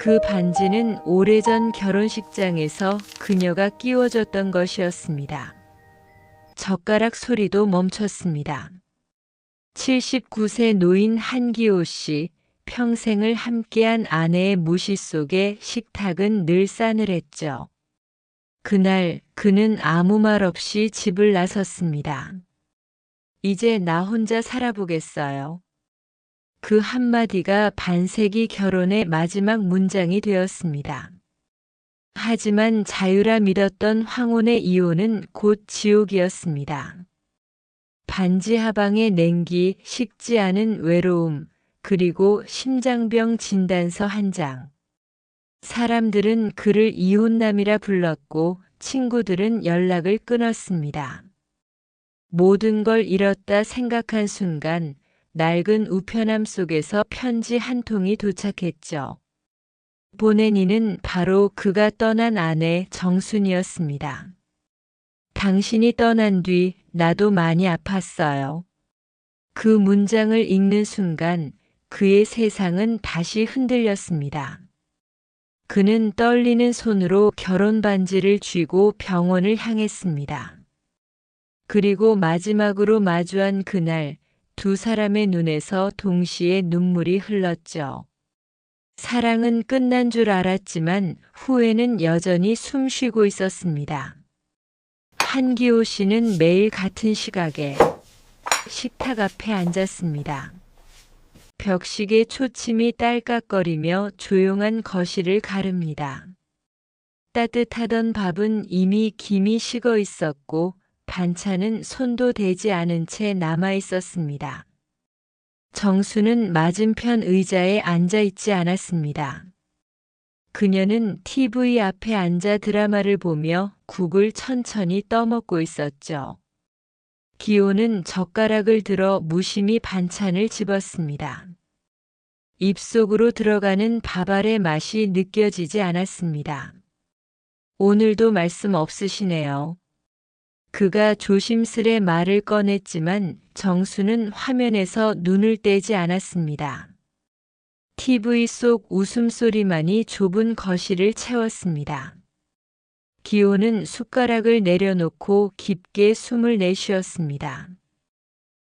그 반지는 오래전 결혼식장에서 그녀가 끼워줬던 것이었습니다. 젓가락 소리도 멈췄습니다. 79세 노인 한기호 씨, 평생을 함께한 아내의 무시 속에 식탁은 늘 싸늘했죠. 그날 그는 아무 말 없이 집을 나섰습니다. 이제 나 혼자 살아보겠어요. 그 한마디가 반세기 결혼의 마지막 문장이 되었습니다. 하지만 자유라 믿었던 황혼의 이혼은 곧 지옥이었습니다. 반지 하방의 냉기, 식지 않은 외로움, 그리고 심장병 진단서 한 장. 사람들은 그를 이혼남이라 불렀고 친구들은 연락을 끊었습니다. 모든 걸 잃었다 생각한 순간 낡은 우편함 속에서 편지 한 통이 도착했죠. 보낸 이는 바로 그가 떠난 아내 정순이었습니다. 당신이 떠난 뒤 나도 많이 아팠어요. 그 문장을 읽는 순간 그의 세상은 다시 흔들렸습니다. 그는 떨리는 손으로 결혼 반지를 쥐고 병원을 향했습니다. 그리고 마지막으로 마주한 그날 두 사람의 눈에서 동시에 눈물이 흘렀죠. 사랑은 끝난 줄 알았지만 후회는 여전히 숨쉬고 있었습니다. 한기호 씨는 매일 같은 시각에 식탁 앞에 앉았습니다. 벽식의 초침이 딸깍거리며 조용한 거실을 가릅니다. 따뜻하던 밥은 이미 김이 식어 있었고 반찬은 손도 대지 않은 채 남아 있었습니다. 정수는 맞은편 의자에 앉아 있지 않았습니다. 그녀는 TV 앞에 앉아 드라마를 보며 국을 천천히 떠먹고 있었죠. 기호는 젓가락을 들어 무심히 반찬을 집었습니다. 입속으로 들어가는 밥알의 맛이 느껴지지 않았습니다. 오늘도 말씀 없으시네요. 그가 조심스레 말을 꺼냈지만 정수는 화면에서 눈을 떼지 않았습니다. TV 속 웃음소리만이 좁은 거실을 채웠습니다. 기호는 숟가락을 내려놓고 깊게 숨을 내쉬었습니다.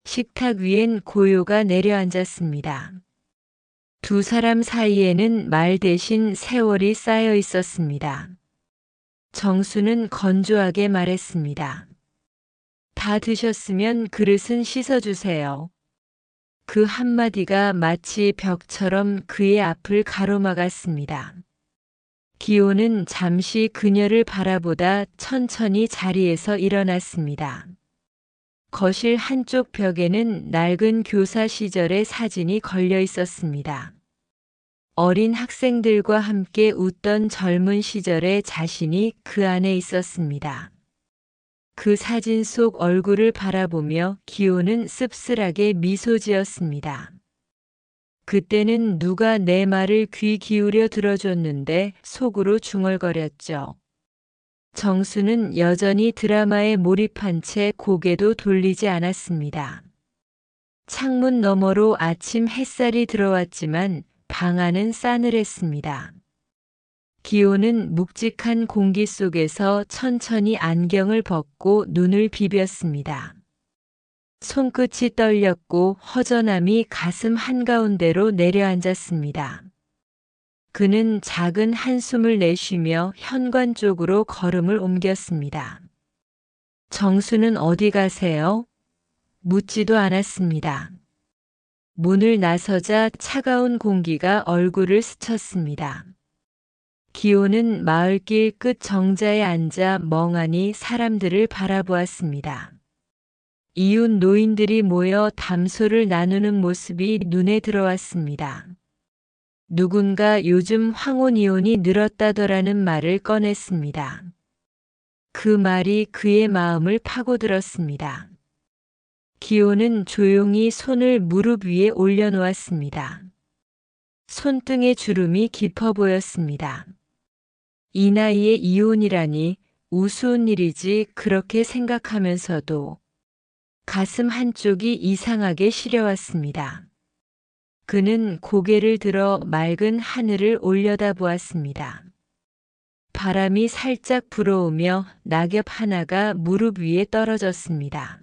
식탁 위엔 고요가 내려앉았습니다. 두 사람 사이에는 말 대신 세월이 쌓여 있었습니다. 정수는 건조하게 말했습니다. 다 드셨으면 그릇은 씻어주세요. 그 한마디가 마치 벽처럼 그의 앞을 가로막았습니다. 기호는 잠시 그녀를 바라보다 천천히 자리에서 일어났습니다. 거실 한쪽 벽에는 낡은 교사 시절의 사진이 걸려 있었습니다. 어린 학생들과 함께 웃던 젊은 시절의 자신이 그 안에 있었습니다. 그 사진 속 얼굴을 바라보며 기호는 씁쓸하게 미소 지었습니다. 그때는 누가 내 말을 귀 기울여 들어줬는데 속으로 중얼거렸죠. 정수는 여전히 드라마에 몰입한 채 고개도 돌리지 않았습니다. 창문 너머로 아침 햇살이 들어왔지만 방 안은 싸늘했습니다. 기호는 묵직한 공기 속에서 천천히 안경을 벗고 눈을 비볐습니다. 손끝이 떨렸고 허전함이 가슴 한가운데로 내려앉았습니다. 그는 작은 한숨을 내쉬며 현관 쪽으로 걸음을 옮겼습니다. 정수는 어디 가세요? 묻지도 않았습니다. 문을 나서자 차가운 공기가 얼굴을 스쳤습니다. 기호는 마을길 끝 정자에 앉아 멍하니 사람들을 바라보았습니다. 이웃 노인들이 모여 담소를 나누는 모습이 눈에 들어왔습니다. 누군가 요즘 황혼 이혼이 늘었다더라는 말을 꺼냈습니다. 그 말이 그의 마음을 파고들었습니다. 기호는 조용히 손을 무릎 위에 올려놓았습니다. 손등의 주름이 깊어 보였습니다. 이 나이에 이혼이라니 우스운 일이지 그렇게 생각하면서도 가슴 한쪽이 이상하게 시려왔습니다. 그는 고개를 들어 맑은 하늘을 올려다보았습니다. 바람이 살짝 불어오며 낙엽 하나가 무릎 위에 떨어졌습니다.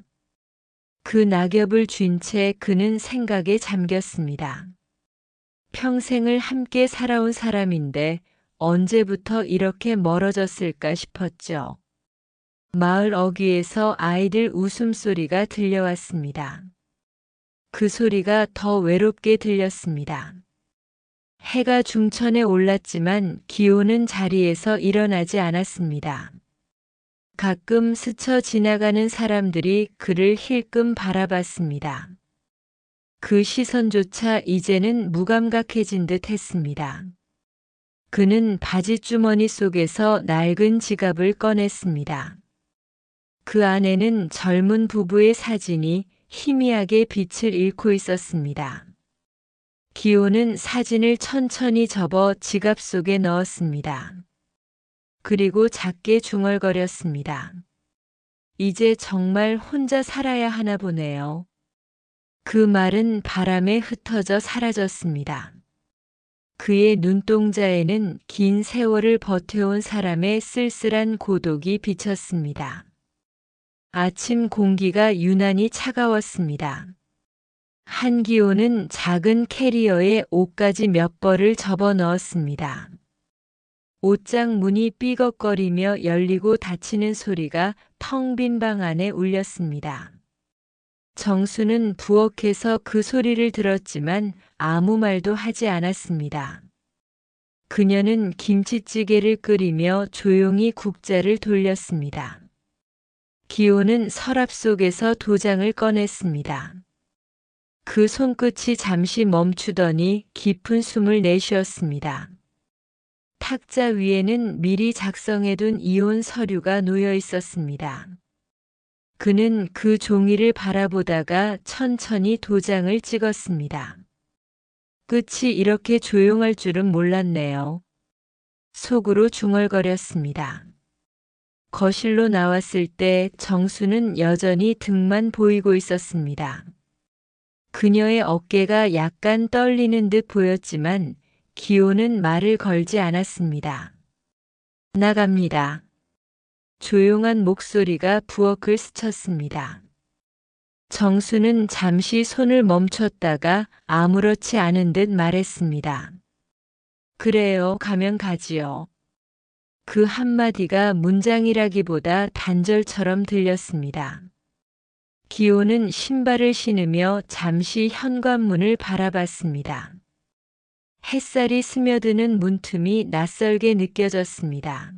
그 낙엽을 쥔 채 그는 생각에 잠겼습니다. 평생을 함께 살아온 사람인데 언제부터 이렇게 멀어졌을까 싶었죠. 마을 어귀에서 아이들 웃음소리가 들려왔습니다. 그 소리가 더 외롭게 들렸습니다. 해가 중천에 올랐지만 기온은 자리에서 일어나지 않았습니다. 가끔 스쳐 지나가는 사람들이 그를 힐끔 바라봤습니다. 그 시선조차 이제는 무감각해진 듯 했습니다. 그는 바지주머니 속에서 낡은 지갑을 꺼냈습니다. 그 안에는 젊은 부부의 사진이 희미하게 빛을 잃고 있었습니다. 기호는 사진을 천천히 접어 지갑 속에 넣었습니다. 그리고 작게 중얼거렸습니다. 이제 정말 혼자 살아야 하나 보네요. 그 말은 바람에 흩어져 사라졌습니다. 그의 눈동자에는 긴 세월을 버텨온 사람의 쓸쓸한 고독이 비쳤습니다. 아침 공기가 유난히 차가웠습니다. 한기호는 작은 캐리어에 옷가지 몇 벌을 접어 넣었습니다. 옷장 문이 삐걱거리며 열리고 닫히는 소리가 텅 빈 방 안에 울렸습니다. 정수는 부엌에서 그 소리를 들었지만 아무 말도 하지 않았습니다. 그녀는 김치찌개를 끓이며 조용히 국자를 돌렸습니다. 기호는 서랍 속에서 도장을 꺼냈습니다. 그 손끝이 잠시 멈추더니 깊은 숨을 내쉬었습니다. 탁자 위에는 미리 작성해둔 이혼 서류가 놓여 있었습니다. 그는 그 종이를 바라보다가 천천히 도장을 찍었습니다. 끝이 이렇게 조용할 줄은 몰랐네요. 속으로 중얼거렸습니다. 거실로 나왔을 때 정수는 여전히 등만 보이고 있었습니다. 그녀의 어깨가 약간 떨리는 듯 보였지만 기호는 말을 걸지 않았습니다. 나갑니다. 조용한 목소리가 부엌을 스쳤습니다. 정수는 잠시 손을 멈췄다가 아무렇지 않은 듯 말했습니다. 그래요, 가면 가지요. 그 한마디가 문장이라기보다 단절처럼 들렸습니다. 기호는 신발을 신으며 잠시 현관문을 바라봤습니다. 햇살이 스며드는 문틈이 낯설게 느껴졌습니다.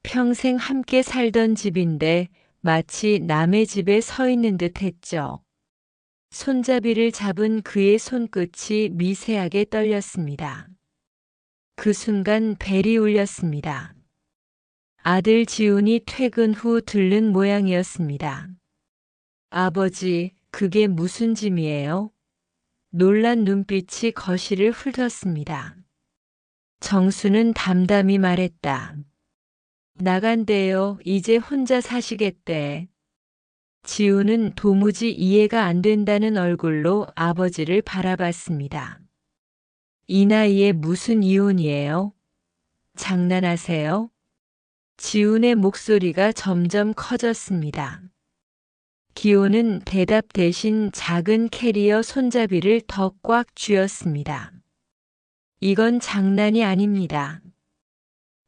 평생 함께 살던 집인데 마치 남의 집에 서 있는 듯 했죠. 손잡이를 잡은 그의 손끝이 미세하게 떨렸습니다. 그 순간 벨이 울렸습니다. 아들 지훈이 퇴근 후 들른 모양이었습니다. 아버지, 그게 무슨 짐이에요? 놀란 눈빛이 거실을 훑었습니다. 정수는 담담히 말했다. 나간대요. 이제 혼자 사시겠대. 지우는 도무지 이해가 안 된다는 얼굴로 아버지를 바라봤습니다. 이 나이에 무슨 이혼이에요? 장난하세요? 지훈의 목소리가 점점 커졌습니다. 기호는 대답 대신 작은 캐리어 손잡이를 더 꽉 쥐었습니다. 이건 장난이 아닙니다.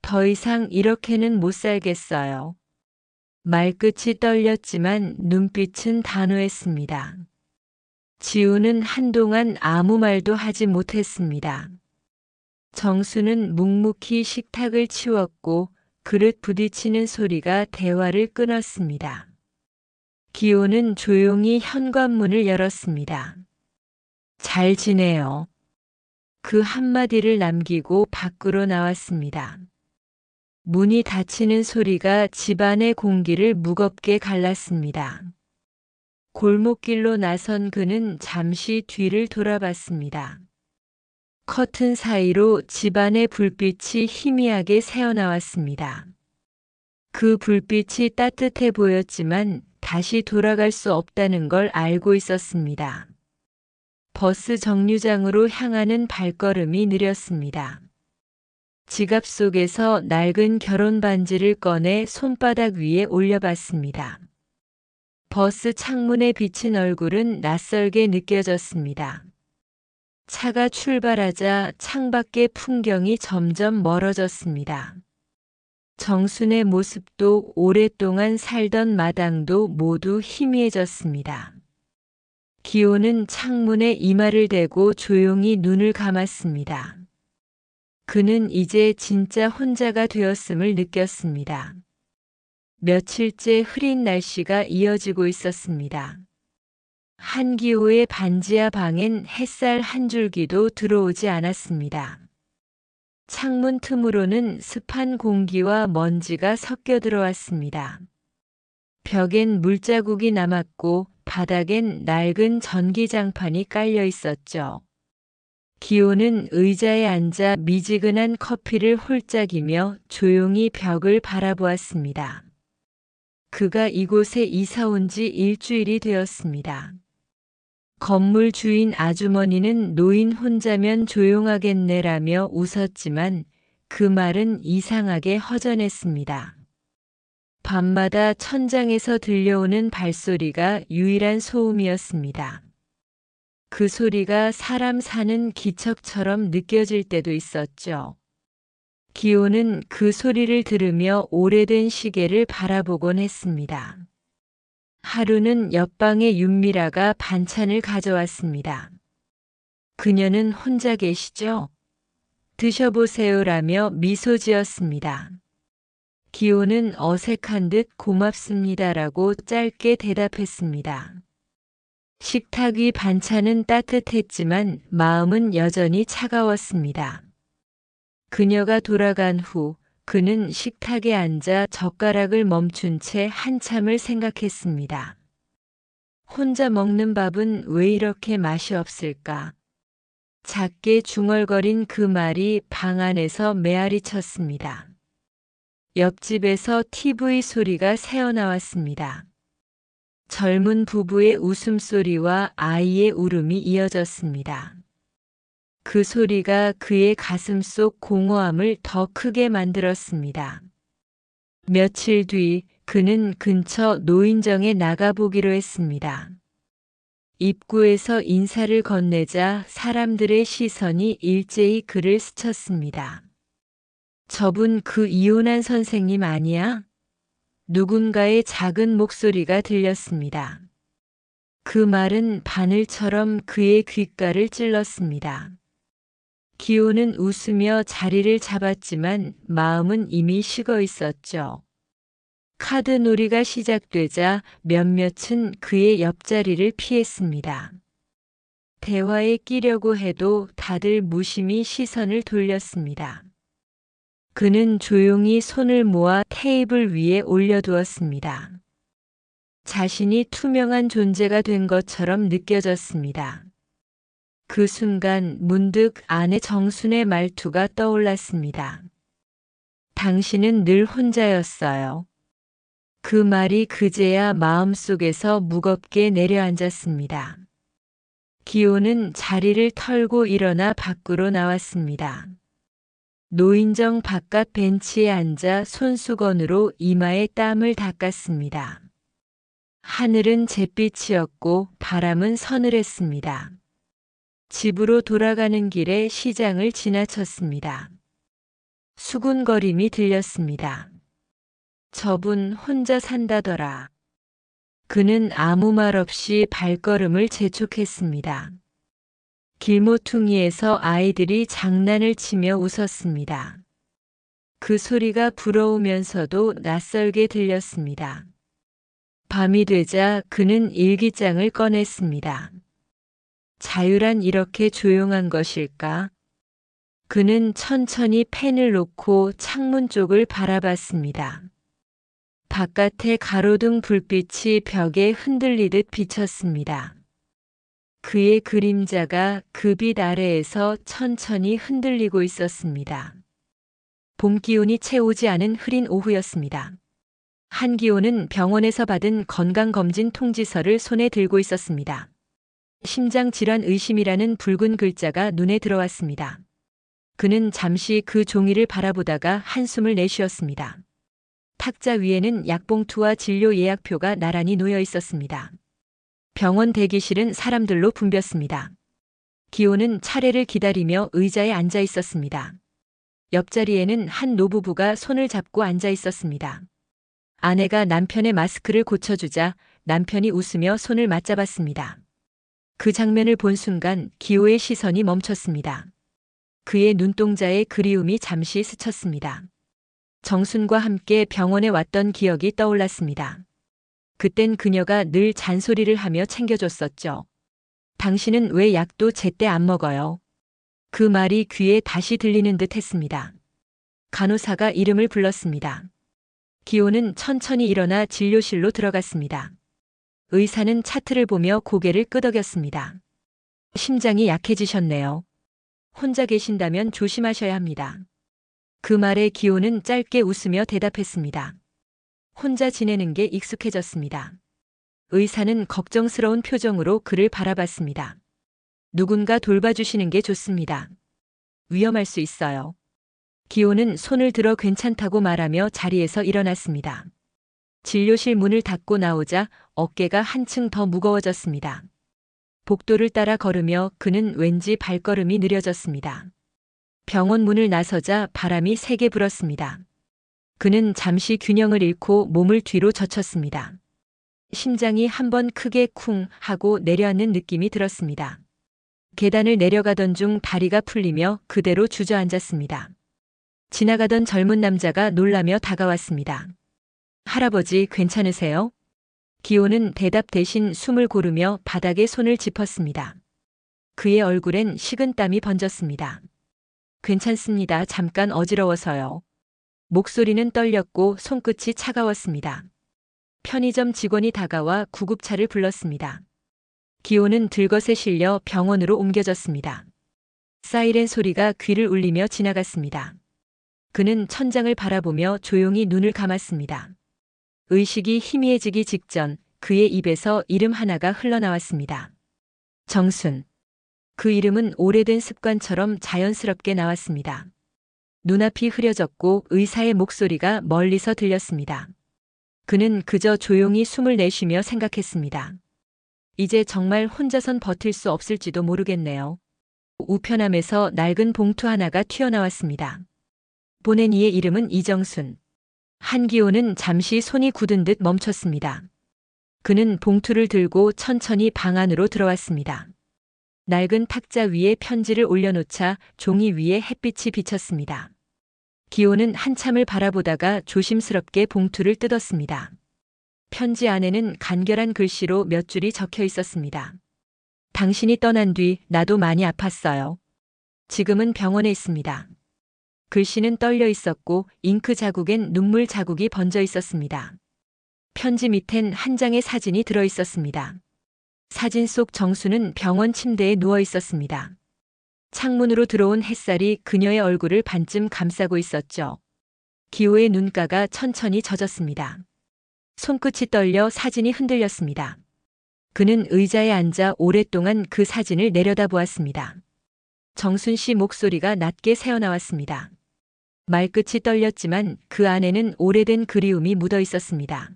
더 이상 이렇게는 못 살겠어요. 말끝이 떨렸지만 눈빛은 단호했습니다. 지우는 한동안 아무 말도 하지 못했습니다. 정수는 묵묵히 식탁을 치웠고 그릇 부딪히는 소리가 대화를 끊었습니다. 기호는 조용히 현관문을 열었습니다. 잘 지내요. 그 한마디를 남기고 밖으로 나왔습니다. 문이 닫히는 소리가 집안의 공기를 무겁게 갈랐습니다. 골목길로 나선 그는 잠시 뒤를 돌아봤습니다. 커튼 사이로 집안의 불빛이 희미하게 새어나왔습니다. 그 불빛이 따뜻해 보였지만 다시 돌아갈 수 없다는 걸 알고 있었습니다. 버스 정류장으로 향하는 발걸음이 느렸습니다. 지갑 속에서 낡은 결혼 반지를 꺼내 손바닥 위에 올려봤습니다. 버스 창문에 비친 얼굴은 낯설게 느껴졌습니다. 차가 출발하자 창밖의 풍경이 점점 멀어졌습니다. 정순의 모습도 오랫동안 살던 마당도 모두 희미해졌습니다. 기호는 창문에 이마를 대고 조용히 눈을 감았습니다. 그는 이제 진짜 혼자가 되었음을 느꼈습니다. 며칠째 흐린 날씨가 이어지고 있었습니다. 한기호의 반지하 방엔 햇살 한 줄기도 들어오지 않았습니다. 창문 틈으로는 습한 공기와 먼지가 섞여 들어왔습니다. 벽엔 물자국이 남았고 바닥엔 낡은 전기장판이 깔려 있었죠. 기호는 의자에 앉아 미지근한 커피를 홀짝이며 조용히 벽을 바라보았습니다. 그가 이곳에 이사 온 지 일주일이 되었습니다. 건물 주인 아주머니는 노인 혼자면 조용하겠네라며 웃었지만 그 말은 이상하게 허전했습니다. 밤마다 천장에서 들려오는 발소리가 유일한 소음이었습니다. 그 소리가 사람 사는 기척처럼 느껴질 때도 있었죠. 기호는 그 소리를 들으며 오래된 시계를 바라보곤 했습니다. 하루는 옆방의 윤미라가 반찬을 가져왔습니다. 그녀는 혼자 계시죠? 드셔보세요라며 미소 지었습니다. 기호는 어색한 듯 고맙습니다라고 짧게 대답했습니다. 식탁 위 반찬은 따뜻했지만 마음은 여전히 차가웠습니다. 그녀가 돌아간 후 그는 식탁에 앉아 젓가락을 멈춘 채 한참을 생각했습니다. 혼자 먹는 밥은 왜 이렇게 맛이 없을까? 작게 중얼거린 그 말이 방 안에서 메아리 쳤습니다. 옆집에서 TV 소리가 새어나왔습니다. 젊은 부부의 웃음소리와 아이의 울음이 이어졌습니다. 그 소리가 그의 가슴 속 공허함을 더 크게 만들었습니다. 며칠 뒤 그는 근처 노인정에 나가보기로 했습니다. 입구에서 인사를 건네자 사람들의 시선이 일제히 그를 스쳤습니다. 저분 그 이혼한 선생님 아니야? 누군가의 작은 목소리가 들렸습니다. 그 말은 바늘처럼 그의 귓가를 찔렀습니다. 기호는 웃으며 자리를 잡았지만 마음은 이미 식어 있었죠. 카드놀이가 시작되자 몇몇은 그의 옆자리를 피했습니다. 대화에 끼려고 해도 다들 무심히 시선을 돌렸습니다. 그는 조용히 손을 모아 테이블 위에 올려두었습니다. 자신이 투명한 존재가 된 것처럼 느껴졌습니다. 그 순간 문득 아내 정순의 말투가 떠올랐습니다. 당신은 늘 혼자였어요. 그 말이 그제야 마음속에서 무겁게 내려앉았습니다. 기호는 자리를 털고 일어나 밖으로 나왔습니다. 노인정 바깥 벤치에 앉아 손수건으로 이마에 땀을 닦았습니다. 하늘은 잿빛이었고 바람은 서늘했습니다. 집으로 돌아가는 길에 시장을 지나쳤습니다. 수군거림이 들렸습니다. 저분 혼자 산다더라. 그는 아무 말 없이 발걸음을 재촉했습니다. 길모퉁이에서 아이들이 장난을 치며 웃었습니다. 그 소리가 부러우면서도 낯설게 들렸습니다. 밤이 되자 그는 일기장을 꺼냈습니다. 자유란 이렇게 조용한 것일까? 그는 천천히 펜을 놓고 창문 쪽을 바라봤습니다. 바깥의 가로등 불빛이 벽에 흔들리듯 비쳤습니다. 그의 그림자가 그 빛 아래에서 천천히 흔들리고 있었습니다. 봄 기운이 채오지 않은 흐린 오후였습니다. 한기호는 병원에서 받은 건강검진 통지서를 손에 들고 있었습니다. 심장질환 의심이라는 붉은 글자가 눈에 들어왔습니다. 그는 잠시 그 종이를 바라보다가 한숨을 내쉬었습니다. 탁자 위에는 약봉투와 진료 예약표가 나란히 놓여 있었습니다. 병원 대기실은 사람들로 붐볐습니다. 기호는 차례를 기다리며 의자에 앉아 있었습니다. 옆자리에는 한 노부부가 손을 잡고 앉아 있었습니다. 아내가 남편의 마스크를 고쳐주자 남편이 웃으며 손을 맞잡았습니다. 그 장면을 본 순간 기호의 시선이 멈췄습니다. 그의 눈동자에 그리움이 잠시 스쳤습니다. 정순과 함께 병원에 왔던 기억이 떠올랐습니다. 그땐 그녀가 늘 잔소리를 하며 챙겨줬었죠. 당신은 왜 약도 제때 안 먹어요? 그 말이 귀에 다시 들리는 듯 했습니다. 간호사가 이름을 불렀습니다. 기호는 천천히 일어나 진료실로 들어갔습니다. 의사는 차트를 보며 고개를 끄덕였습니다. 심장이 약해지셨네요. 혼자 계신다면 조심하셔야 합니다. 그 말에 기호는 짧게 웃으며 대답했습니다. 혼자 지내는 게 익숙해졌습니다. 의사는 걱정스러운 표정으로 그를 바라봤습니다. 누군가 돌봐주시는 게 좋습니다. 위험할 수 있어요. 기호는 손을 들어 괜찮다고 말하며 자리에서 일어났습니다. 진료실 문을 닫고 나오자 어깨가 한층 더 무거워졌습니다. 복도를 따라 걸으며 그는 왠지 발걸음이 느려졌습니다. 병원 문을 나서자 바람이 세게 불었습니다. 그는 잠시 균형을 잃고 몸을 뒤로 젖혔습니다. 심장이 한번 크게 쿵 하고 내려앉는 느낌이 들었습니다. 계단을 내려가던 중 다리가 풀리며 그대로 주저앉았습니다. 지나가던 젊은 남자가 놀라며 다가왔습니다. 할아버지 괜찮으세요? 기호는 대답 대신 숨을 고르며 바닥에 손을 짚었습니다. 그의 얼굴엔 식은땀이 번졌습니다. 괜찮습니다. 잠깐 어지러워서요. 목소리는 떨렸고 손끝이 차가웠습니다. 편의점 직원이 다가와 구급차를 불렀습니다. 기호는 들것에 실려 병원으로 옮겨졌습니다. 사이렌 소리가 귀를 울리며 지나갔습니다. 그는 천장을 바라보며 조용히 눈을 감았습니다. 의식이 희미해지기 직전 그의 입에서 이름 하나가 흘러나왔습니다. 정순. 그 이름은 오래된 습관처럼 자연스럽게 나왔습니다. 눈앞이 흐려졌고 의사의 목소리가 멀리서 들렸습니다. 그는 그저 조용히 숨을 내쉬며 생각했습니다. 이제 정말 혼자선 버틸 수 없을지도 모르겠네요. 우편함에서 낡은 봉투 하나가 튀어나왔습니다. 보낸 이의 이름은 이정순. 한기호는 잠시 손이 굳은 듯 멈췄습니다. 그는 봉투를 들고 천천히 방 안으로 들어왔습니다. 낡은 탁자 위에 편지를 올려놓자 종이 위에 햇빛이 비쳤습니다. 기호는 한참을 바라보다가 조심스럽게 봉투를 뜯었습니다. 편지 안에는 간결한 글씨로 몇 줄이 적혀 있었습니다. 당신이 떠난 뒤 나도 많이 아팠어요. 지금은 병원에 있습니다. 글씨는 떨려 있었고 잉크 자국엔 눈물 자국이 번져 있었습니다. 편지 밑엔 한 장의 사진이 들어 있었습니다. 사진 속 정수는 병원 침대에 누워 있었습니다. 창문으로 들어온 햇살이 그녀의 얼굴을 반쯤 감싸고 있었죠. 기호의 눈가가 천천히 젖었습니다. 손끝이 떨려 사진이 흔들렸습니다. 그는 의자에 앉아 오랫동안 그 사진을 내려다보았습니다. 정순 씨 목소리가 낮게 새어나왔습니다. 말끝이 떨렸지만 그 안에는 오래된 그리움이 묻어 있었습니다.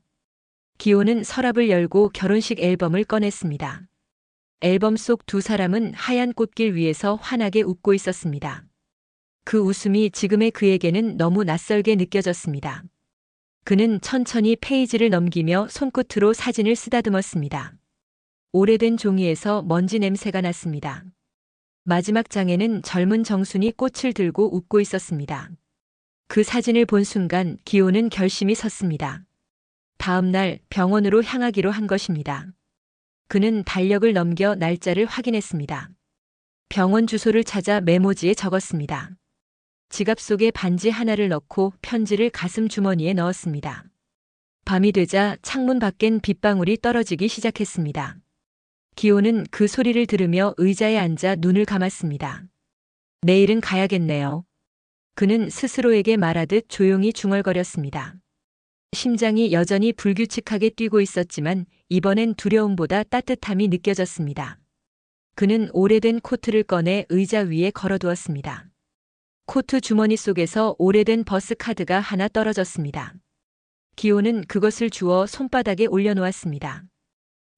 기호는 서랍을 열고 결혼식 앨범을 꺼냈습니다. 앨범 속 두 사람은 하얀 꽃길 위에서 환하게 웃고 있었습니다. 그 웃음이 지금의 그에게는 너무 낯설게 느껴졌습니다. 그는 천천히 페이지를 넘기며 손끝으로 사진을 쓰다듬었습니다. 오래된 종이에서 먼지 냄새가 났습니다. 마지막 장에는 젊은 정순이 꽃을 들고 웃고 있었습니다. 그 사진을 본 순간 기호는 결심이 섰습니다. 다음 날 병원으로 향하기로 한 것입니다. 그는 달력을 넘겨 날짜를 확인했습니다. 병원 주소를 찾아 메모지에 적었습니다. 지갑 속에 반지 하나를 넣고 편지를 가슴 주머니에 넣었습니다. 밤이 되자 창문 밖엔 빗방울이 떨어지기 시작했습니다. 기호는 그 소리를 들으며 의자에 앉아 눈을 감았습니다. 내일은 가야겠네요. 그는 스스로에게 말하듯 조용히 중얼거렸습니다. 심장이 여전히 불규칙하게 뛰고 있었지만 이번엔 두려움보다 따뜻함이 느껴졌습니다. 그는 오래된 코트를 꺼내 의자 위에 걸어두었습니다. 코트 주머니 속에서 오래된 버스 카드가 하나 떨어졌습니다. 기호는 그것을 주워 손바닥에 올려놓았습니다.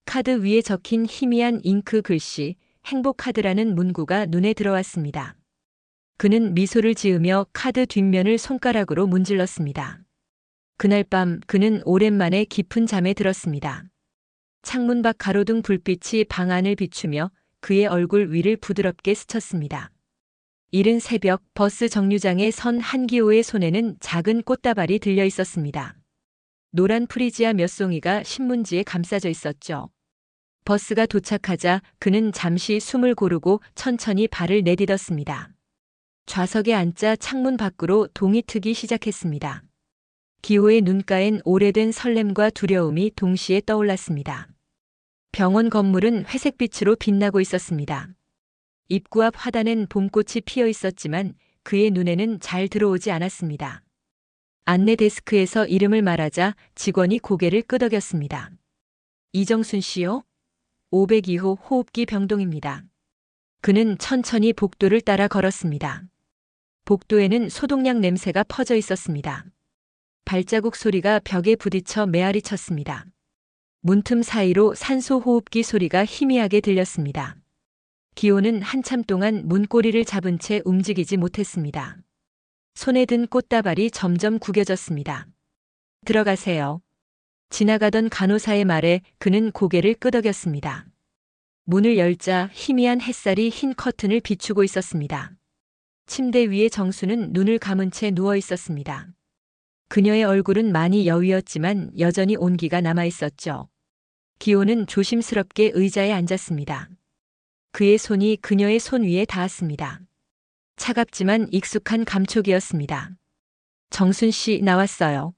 카드 위에 적힌 희미한 잉크 글씨, 행복카드라는 문구가 눈에 들어왔습니다. 그는 미소를 지으며 카드 뒷면을 손가락으로 문질렀습니다. 그날 밤 그는 오랜만에 깊은 잠에 들었습니다. 창문 밖 가로등 불빛이 방 안을 비추며 그의 얼굴 위를 부드럽게 스쳤습니다. 이른 새벽 버스 정류장에 선 한기호의 손에는 작은 꽃다발이 들려 있었습니다. 노란 프리지아 몇 송이가 신문지에 감싸져 있었죠. 버스가 도착하자 그는 잠시 숨을 고르고 천천히 발을 내딛었습니다. 좌석에 앉자 창문 밖으로 동이 트기 시작했습니다. 기호의 눈가엔 오래된 설렘과 두려움이 동시에 떠올랐습니다. 병원 건물은 회색빛으로 빛나고 있었습니다. 입구 앞 화단엔 봄꽃이 피어 있었지만 그의 눈에는 잘 들어오지 않았습니다. 안내 데스크에서 이름을 말하자 직원이 고개를 끄덕였습니다. 이정순 씨요? 502호 호흡기 병동입니다. 그는 천천히 복도를 따라 걸었습니다. 복도에는 소독약 냄새가 퍼져 있었습니다. 발자국 소리가 벽에 부딪혀 메아리 쳤습니다. 문틈 사이로 산소 호흡기 소리가 희미하게 들렸습니다. 기호는 한참 동안 문고리를 잡은 채 움직이지 못했습니다. 손에 든 꽃다발이 점점 구겨졌습니다. 들어가세요. 지나가던 간호사의 말에 그는 고개를 끄덕였습니다. 문을 열자 희미한 햇살이 흰 커튼을 비추고 있었습니다. 침대 위에 정수는 눈을 감은 채 누워 있었습니다. 그녀의 얼굴은 많이 여위었지만 여전히 온기가 남아 있었죠. 기호는 조심스럽게 의자에 앉았습니다. 그의 손이 그녀의 손 위에 닿았습니다. 차갑지만 익숙한 감촉이었습니다. 정순 씨 나왔어요.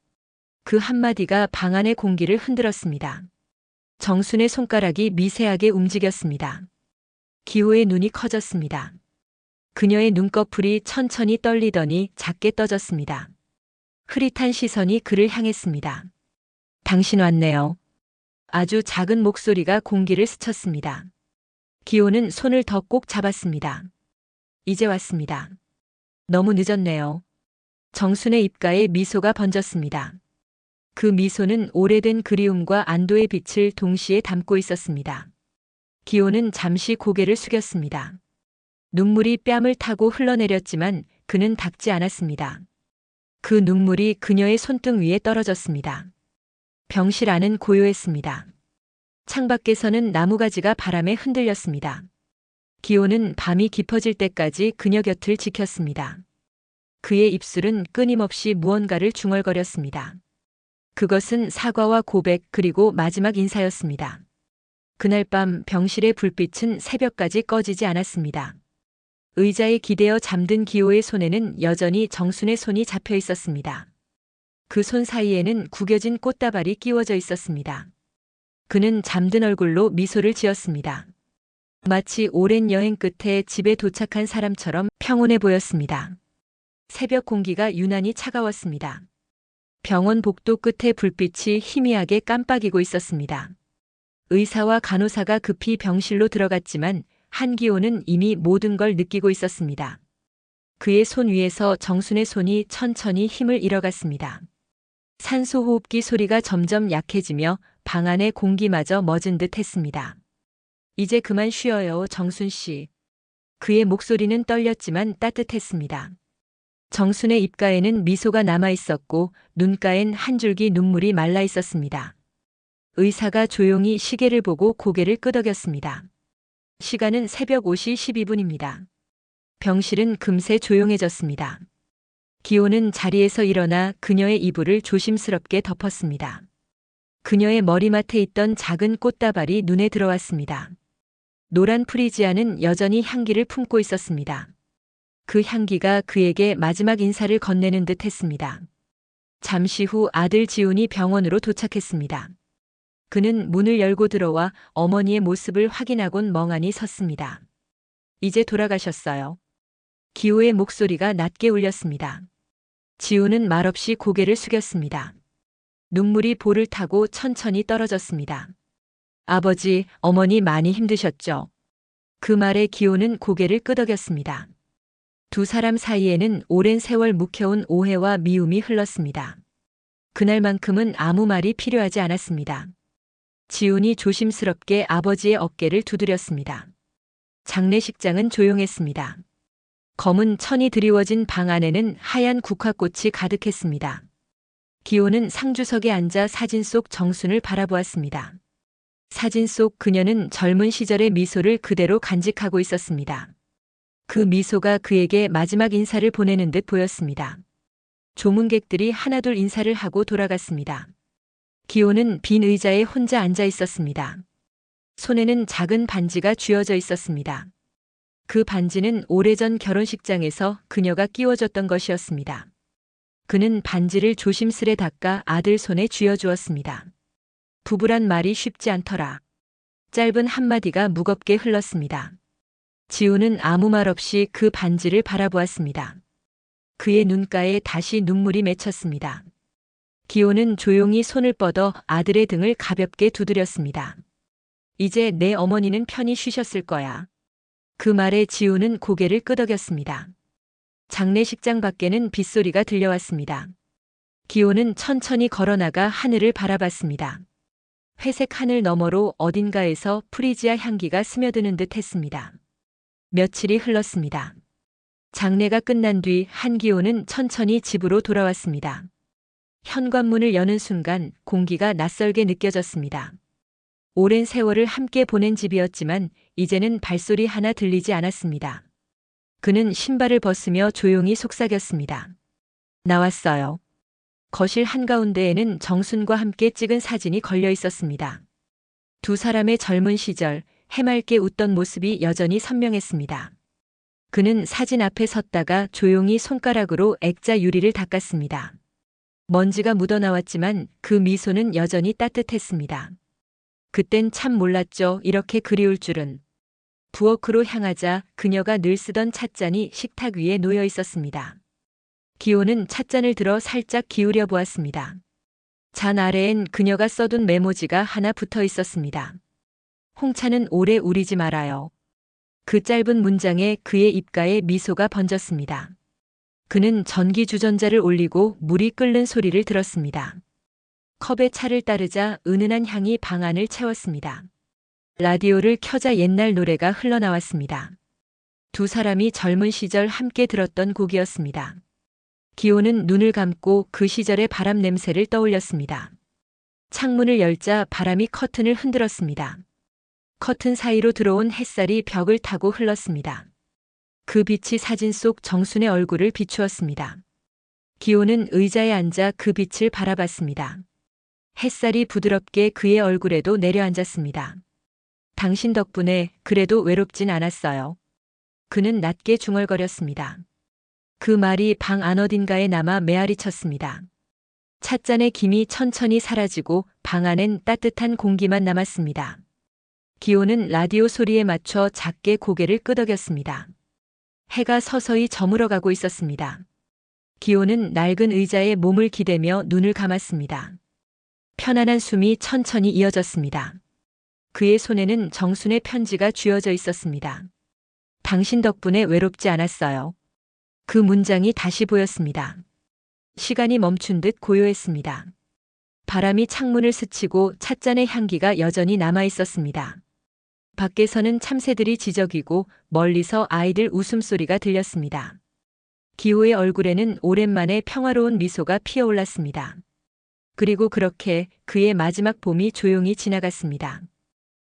그 한마디가 방 안의 공기를 흔들었습니다. 정순의 손가락이 미세하게 움직였습니다. 기호의 눈이 커졌습니다. 그녀의 눈꺼풀이 천천히 떨리더니 작게 떠졌습니다. 흐릿한 시선이 그를 향했습니다. 당신 왔네요. 아주 작은 목소리가 공기를 스쳤습니다. 기호는 손을 더 꼭 잡았습니다. 이제 왔습니다. 너무 늦었네요. 정순의 입가에 미소가 번졌습니다. 그 미소는 오래된 그리움과 안도의 빛을 동시에 담고 있었습니다. 기호는 잠시 고개를 숙였습니다. 눈물이 뺨을 타고 흘러내렸지만 그는 닦지 않았습니다. 그 눈물이 그녀의 손등 위에 떨어졌습니다. 병실 안은 고요했습니다. 창밖에서는 나무가지가 바람에 흔들렸습니다. 기호는 밤이 깊어질 때까지 그녀 곁을 지켰습니다. 그의 입술은 끊임없이 무언가를 중얼거렸습니다. 그것은 사과와 고백 그리고 마지막 인사였습니다. 그날 밤 병실의 불빛은 새벽까지 꺼지지 않았습니다. 의자에 기대어 잠든 기호의 손에는 여전히 정순의 손이 잡혀 있었습니다. 그 손 사이에는 구겨진 꽃다발이 끼워져 있었습니다. 그는 잠든 얼굴로 미소를 지었습니다. 마치 오랜 여행 끝에 집에 도착한 사람처럼 평온해 보였습니다. 새벽 공기가 유난히 차가웠습니다. 병원 복도 끝에 불빛이 희미하게 깜빡이고 있었습니다. 의사와 간호사가 급히 병실로 들어갔지만 한기호는 이미 모든 걸 느끼고 있었습니다. 그의 손 위에서 정순의 손이 천천히 힘을 잃어갔습니다. 산소 호흡기 소리가 점점 약해지며 방 안의 공기마저 멎은 듯 했습니다. 이제 그만 쉬어요, 정순 씨. 그의 목소리는 떨렸지만 따뜻했습니다. 정순의 입가에는 미소가 남아 있었고 눈가엔 한 줄기 눈물이 말라 있었습니다. 의사가 조용히 시계를 보고 고개를 끄덕였습니다. 시간은 새벽 5시 12분입니다. 병실은 금세 조용해졌습니다. 기호는 자리에서 일어나 그녀의 이불을 조심스럽게 덮었습니다. 그녀의 머리맡에 있던 작은 꽃다발이 눈에 들어왔습니다. 노란 프리지아는 여전히 향기를 품고 있었습니다. 그 향기가 그에게 마지막 인사를 건네는 듯 했습니다. 잠시 후 아들 지훈이 병원으로 도착했습니다. 그는 문을 열고 들어와 어머니의 모습을 확인하곤 멍하니 섰습니다. 이제 돌아가셨어요. 기호의 목소리가 낮게 울렸습니다. 지훈은 말없이 고개를 숙였습니다. 눈물이 볼을 타고 천천히 떨어졌습니다. 아버지, 어머니 많이 힘드셨죠? 그 말에 기호는 고개를 끄덕였습니다. 두 사람 사이에는 오랜 세월 묵혀온 오해와 미움이 흘렀습니다. 그날만큼은 아무 말이 필요하지 않았습니다. 지훈이 조심스럽게 아버지의 어깨를 두드렸습니다. 장례식장은 조용했습니다. 검은 천이 드리워진 방 안에는 하얀 국화꽃이 가득했습니다. 기호는 상주석에 앉아 사진 속 정순을 바라보았습니다. 사진 속 그녀는 젊은 시절의 미소를 그대로 간직하고 있었습니다. 그 미소가 그에게 마지막 인사를 보내는 듯 보였습니다. 조문객들이 하나둘 인사를 하고 돌아갔습니다. 기호는 빈 의자에 혼자 앉아 있었습니다. 손에는 작은 반지가 쥐어져 있었습니다. 그 반지는 오래전 결혼식장에서 그녀가 끼워줬던 것이었습니다. 그는 반지를 조심스레 닦아 아들 손에 쥐어주었습니다. 부부란 말이 쉽지 않더라. 짧은 한마디가 무겁게 흘렀습니다. 지우는 아무 말 없이 그 반지를 바라보았습니다. 그의 눈가에 다시 눈물이 맺혔습니다. 기호는 조용히 손을 뻗어 아들의 등을 가볍게 두드렸습니다. 이제 내 어머니는 편히 쉬셨을 거야. 그 말에 지우는 고개를 끄덕였습니다. 장례식장 밖에는 빗소리가 들려왔습니다. 기호는 천천히 걸어나가 하늘을 바라봤습니다. 회색 하늘 너머로 어딘가에서 프리지아 향기가 스며드는 듯 했습니다. 며칠이 흘렀습니다. 장례가 끝난 뒤 한기호는 천천히 집으로 돌아왔습니다. 현관문을 여는 순간 공기가 낯설게 느껴졌습니다. 오랜 세월을 함께 보낸 집이었지만 이제는 발소리 하나 들리지 않았습니다. 그는 신발을 벗으며 조용히 속삭였습니다. 나왔어요. 거실 한가운데에는 정순과 함께 찍은 사진이 걸려 있었습니다. 두 사람의 젊은 시절 해맑게 웃던 모습이 여전히 선명했습니다. 그는 사진 앞에 섰다가 조용히 손가락으로 액자 유리를 닦았습니다. 먼지가 묻어나왔지만 그 미소는 여전히 따뜻했습니다. 그땐 참 몰랐죠. 이렇게 그리울 줄은. 부엌으로 향하자 그녀가 늘 쓰던 찻잔이 식탁 위에 놓여 있었습니다. 기호는 찻잔을 들어 살짝 기울여 보았습니다. 잔 아래엔 그녀가 써둔 메모지가 하나 붙어 있었습니다. 홍차는 오래 우리지 말아요. 그 짧은 문장에 그의 입가에 미소가 번졌습니다. 그는 전기 주전자를 올리고 물이 끓는 소리를 들었습니다. 컵에 차를 따르자 은은한 향이 방 안을 채웠습니다. 라디오를 켜자 옛날 노래가 흘러나왔습니다. 두 사람이 젊은 시절 함께 들었던 곡이었습니다. 기호는 눈을 감고 그 시절의 바람 냄새를 떠올렸습니다. 창문을 열자 바람이 커튼을 흔들었습니다. 커튼 사이로 들어온 햇살이 벽을 타고 흘렀습니다. 그 빛이 사진 속 정순의 얼굴을 비추었습니다. 기호는 의자에 앉아 그 빛을 바라봤습니다. 햇살이 부드럽게 그의 얼굴에도 내려앉았습니다. 당신 덕분에 그래도 외롭진 않았어요. 그는 낮게 중얼거렸습니다. 그 말이 방 안 어딘가에 남아 메아리 쳤습니다. 찻잔의 김이 천천히 사라지고 방 안엔 따뜻한 공기만 남았습니다. 기호는 라디오 소리에 맞춰 작게 고개를 끄덕였습니다. 해가 서서히 저물어가고 있었습니다. 기호는 낡은 의자에 몸을 기대며 눈을 감았습니다. 편안한 숨이 천천히 이어졌습니다. 그의 손에는 정순의 편지가 쥐어져 있었습니다. 당신 덕분에 외롭지 않았어요. 그 문장이 다시 보였습니다. 시간이 멈춘 듯 고요했습니다. 바람이 창문을 스치고 찻잔의 향기가 여전히 남아 있었습니다. 밖에서는 참새들이 지저귀고 멀리서 아이들 웃음소리가 들렸습니다. 기호의 얼굴에는 오랜만에 평화로운 미소가 피어올랐습니다. 그리고 그렇게 그의 마지막 봄이 조용히 지나갔습니다.